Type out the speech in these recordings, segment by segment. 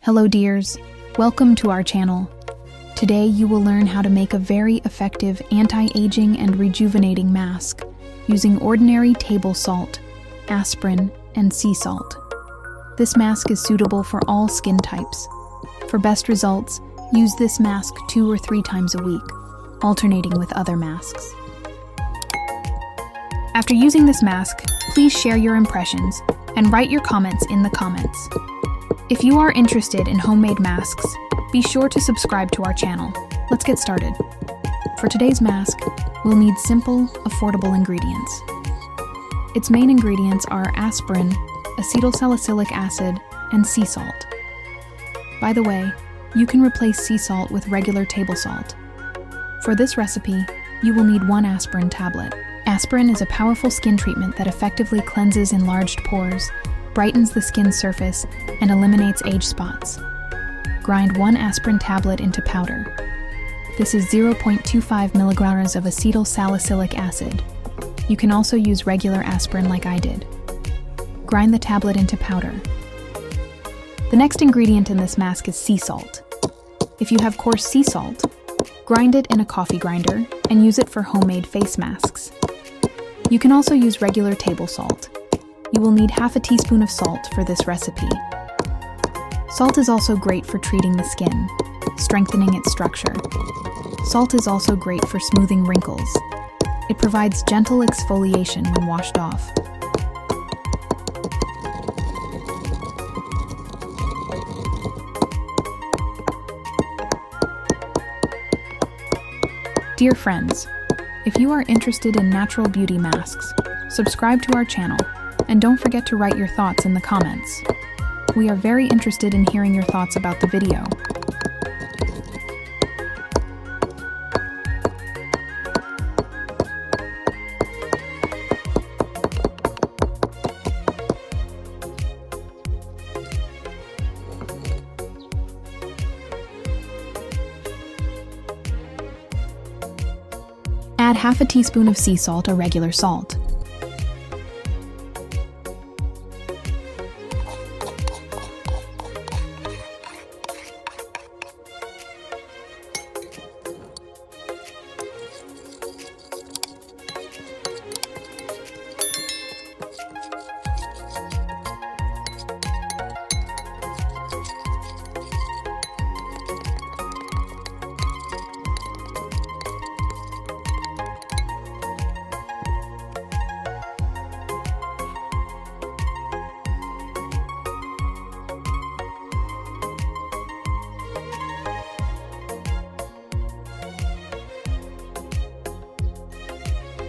Hello dears, welcome to our channel. Today you will learn how to make a very effective anti-aging and rejuvenating mask using ordinary table salt, aspirin, and sea salt. This mask is suitable for all skin types. For best results, use this mask 2 or 3 times a week, alternating with other masks. After using this mask, please share your impressions and write your comments in the comments. If you are interested in homemade masks, be sure to subscribe to our channel. Let's get started. For today's mask, we'll need simple, affordable ingredients. Its main ingredients are aspirin, acetylsalicylic acid, and sea salt. By the way, you can replace sea salt with regular table salt. For this recipe, you will need 1 aspirin tablet. Aspirin is a powerful skin treatment that effectively cleanses enlarged pores, brightens the skin's surface, and eliminates age spots. Grind 1 aspirin tablet into powder. This is 0.25 milligrams of acetylsalicylic acid. You can also use regular aspirin like I did. Grind the tablet into powder. The next ingredient in this mask is sea salt. If you have coarse sea salt, grind it in a coffee grinder and use it for homemade face masks. You can also use regular table salt. You will need half a teaspoon of salt for this recipe. Salt is also great for treating the skin, strengthening its structure. Salt is also great for smoothing wrinkles. It provides gentle exfoliation when washed off. Dear friends, if you are interested in natural beauty masks, subscribe to our channel and don't forget to write your thoughts in the comments. We are very interested in hearing your thoughts about the video. Add half a teaspoon of sea salt or regular salt.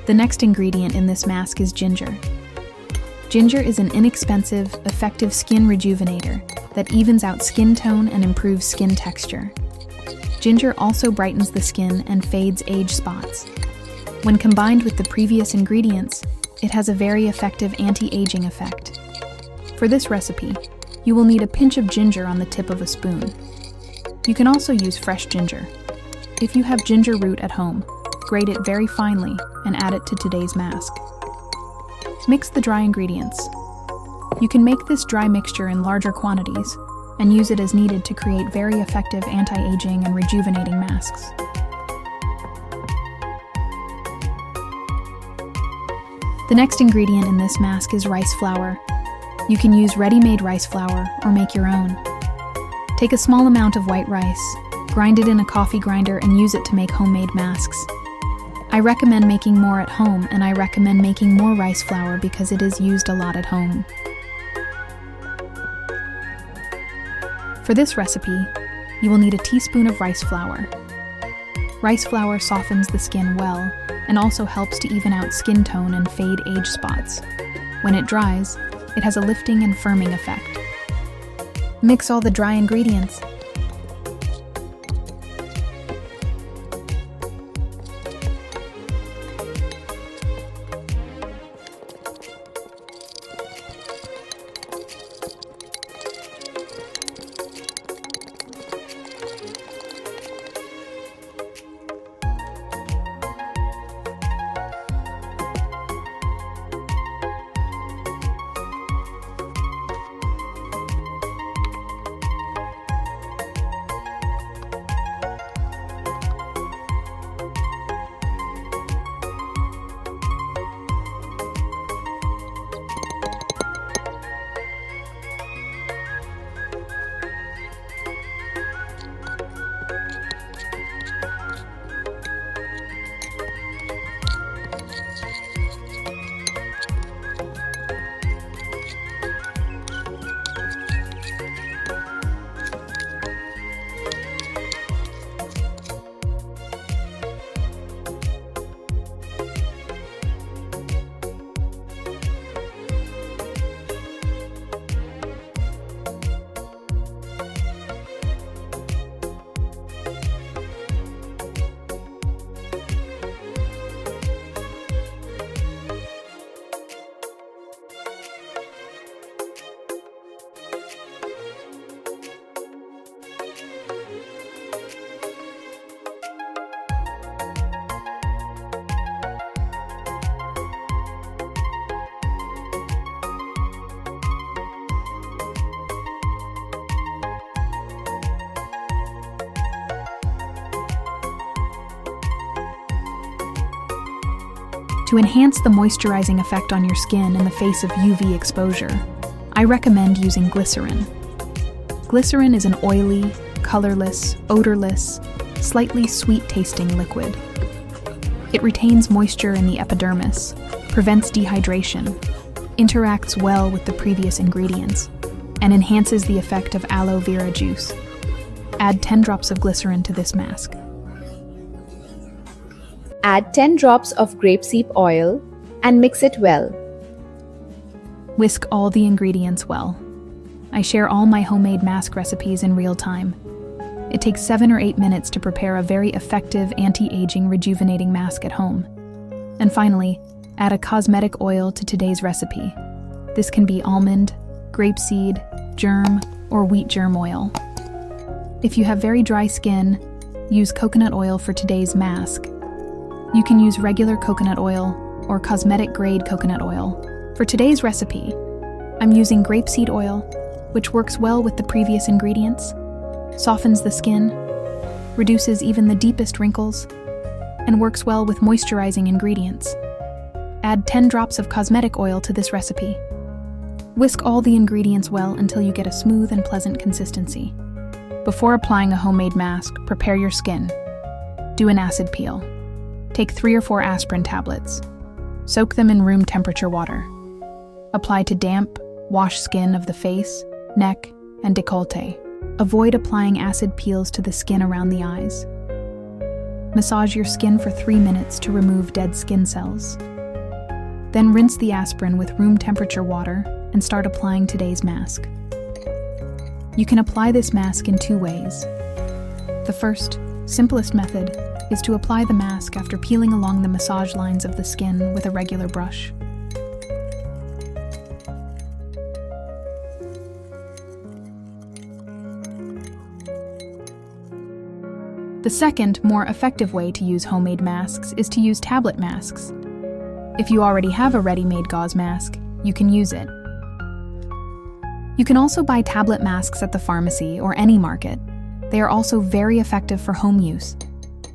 The next ingredient in this mask is ginger. Ginger is an inexpensive, effective skin rejuvenator that evens out skin tone and improves skin texture. Ginger also brightens the skin and fades age spots. When combined with the previous ingredients, it has a very effective anti-aging effect. For this recipe, you will need a pinch of ginger on the tip of a spoon. You can also use fresh ginger. If you have ginger root at home, grate it very finely and add it to today's mask. Mix the dry ingredients. You can make this dry mixture in larger quantities and use it as needed to create very effective anti-aging and rejuvenating masks. The next ingredient in this mask is rice flour. You can use ready-made rice flour or make your own. Take a small amount of white rice, grind it in a coffee grinder and use it to make homemade masks. I recommend making more at home, and I recommend making more rice flour because it is used a lot at home. For this recipe, you will need a teaspoon of rice flour. Rice flour softens the skin well and also helps to even out skin tone and fade age spots. When it dries, it has a lifting and firming effect. Mix all the dry ingredients. To enhance the moisturizing effect on your skin in the face of UV exposure, I recommend using glycerin. Glycerin is an oily, colorless, odorless, slightly sweet-tasting liquid. It retains moisture in the epidermis, prevents dehydration, interacts well with the previous ingredients, and enhances the effect of aloe vera juice. Add 10 drops of glycerin to this mask. Add 10 drops of grapeseed oil and mix it well. Whisk all the ingredients well. I share all my homemade mask recipes in real time. It takes 7 or 8 minutes to prepare a very effective anti-aging rejuvenating mask at home. And finally, add a cosmetic oil to today's recipe. This can be almond, grapeseed, germ, or wheat germ oil. If you have very dry skin, use coconut oil for today's mask. You can use regular coconut oil or cosmetic-grade coconut oil. For today's recipe, I'm using grapeseed oil, which works well with the previous ingredients, softens the skin, reduces even the deepest wrinkles, and works well with moisturizing ingredients. Add 10 drops of cosmetic oil to this recipe. Whisk all the ingredients well until you get a smooth and pleasant consistency. Before applying a homemade mask, prepare your skin. Do an acid peel. Take 3 or 4 aspirin tablets. Soak them in room temperature water. Apply to damp, wash skin of the face, neck, and décolleté. Avoid applying acid peels to the skin around the eyes. Massage your skin for 3 minutes to remove dead skin cells. Then rinse the aspirin with room temperature water and start applying today's mask. You can apply this mask in 2 ways. The first, simplest method is to apply the mask after peeling along the massage lines of the skin with a regular brush. The second, more effective way to use homemade masks is to use tablet masks. If you already have a ready-made gauze mask, you can use it. You can also buy tablet masks at the pharmacy or any market. They are also very effective for home use.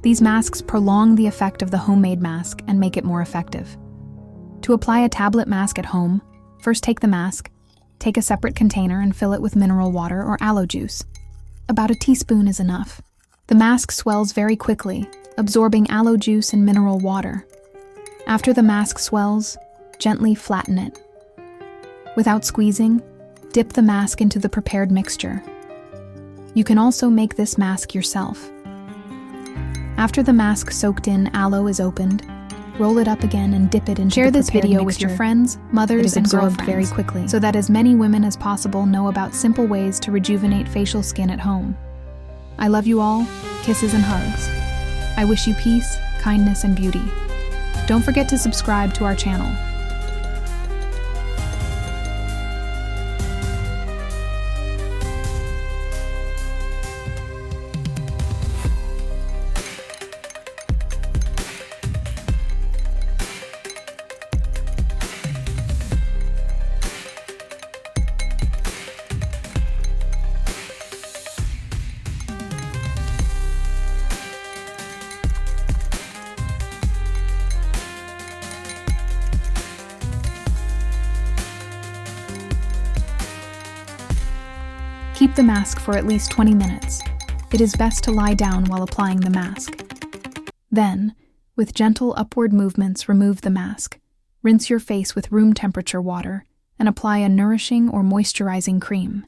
These masks prolong the effect of the homemade mask and make it more effective. To apply a tablet mask at home, first take the mask, take a separate container and fill it with mineral water or aloe juice. About a teaspoon is enough. The mask swells very quickly, absorbing aloe juice and mineral water. After the mask swells, gently flatten it. Without squeezing, dip the mask into the prepared mixture. You can also make this mask yourself. After the mask soaked in aloe is opened, roll it up again and dip it into the prepared mixture. Share this video with your friends, mothers, and girlfriends very quickly so that as many women as possible know about simple ways to rejuvenate facial skin at home. I love you all. Kisses and hugs. I wish you peace, kindness, and beauty. Don't forget to subscribe to our channel. Keep the mask for at least 20 minutes. It is best to lie down while applying the mask. Then, with gentle upward movements, remove the mask. Rinse your face with room temperature water and apply a nourishing or moisturizing cream.